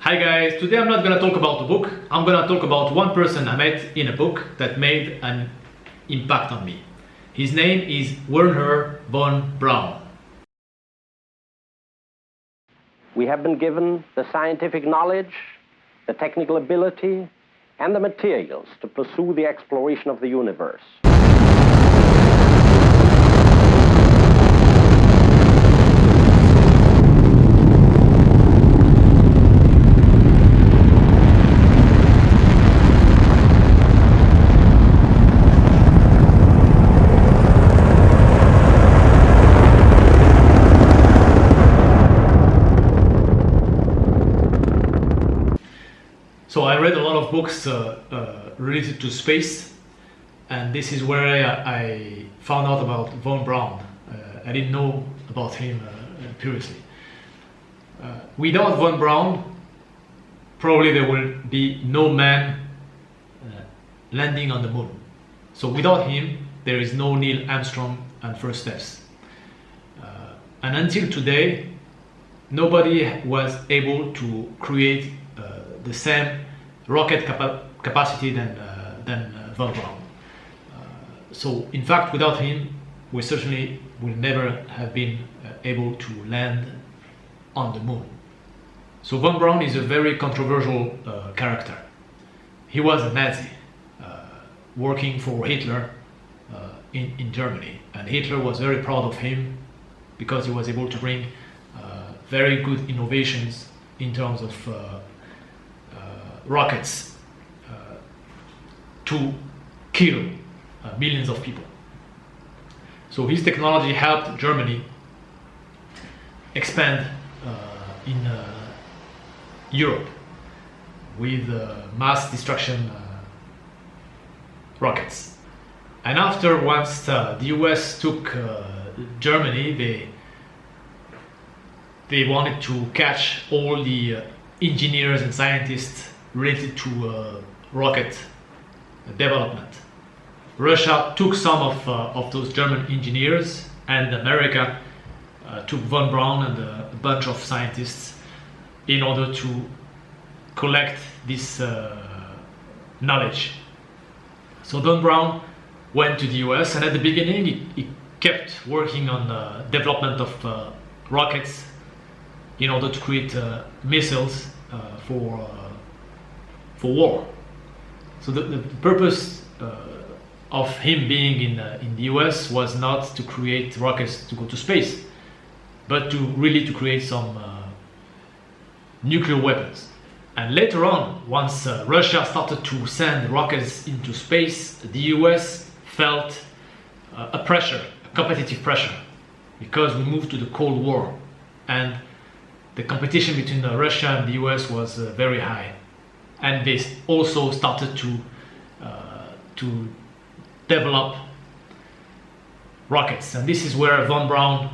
Hi guys, today I'm not gonna talk about a book. I'm gonna talk about one person I met in a book that made an impact on me. His name is Wernher von Braun. We have been given the scientific knowledge, the technical ability, and the materials to pursue the exploration of the universe. So I read a lot of books related to space, and this is where I found out about von Braun. I didn't know about him previously. Without von Braun, probably there will be no man landing on the moon. So without him, there is no Neil Armstrong and first steps. And until today, nobody was able to create the same rocket capacity than von Braun. So in fact, without him, we certainly will never have been able to land on the moon. So von Braun is a very controversial character. He was a Nazi working for Hitler in Germany, and Hitler was very proud of him because he was able to bring very good innovations in terms of rockets to kill millions of people. So his technology helped Germany expand in Europe with mass destruction rockets. And after, once the US took Germany, they wanted to catch all the engineers and scientists related to rocket development. Russia took some of those German engineers, and America took von Braun and a bunch of scientists in order to collect this knowledge. So von Braun went to the US, and at the beginning he kept working on the development of rockets in order to create missiles for war. So the purpose of him being in the US was not to create rockets to go to space, but to really to create some nuclear weapons. And later on, once Russia started to send rockets into space, the US felt a pressure, a competitive pressure, because we moved to the Cold War, and the competition between Russia and the US was very high, and they also started to develop rockets. And this is where von Braun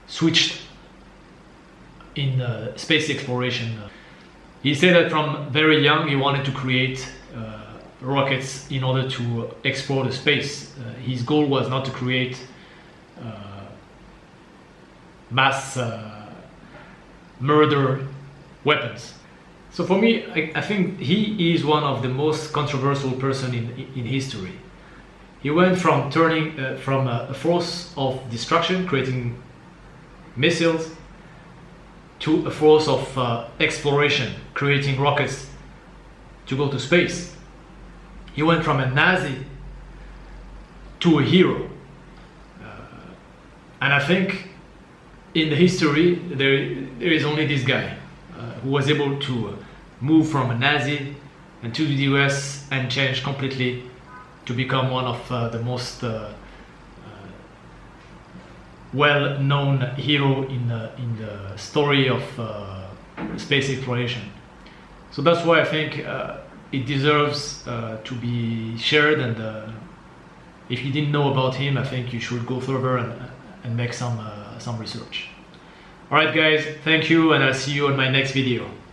switched in space exploration. He said that from very young he wanted to create rockets in order to explore the space. His goal was not to create mass murder weapons. So for me, I think he is one of the most controversial person in history. He went from turning from a force of destruction, creating missiles, to a force of exploration, creating rockets to go to space. He went from a Nazi to a hero. And I think in the history, there is only this guy who was able to move from a Nazi and to the US and change completely to become one of the most well-known hero in the story of space exploration. So that's why I think it deserves to be shared, and if you didn't know about him, I think you should go further and make some research. Alright guys, thank you, and I'll see you on my next video.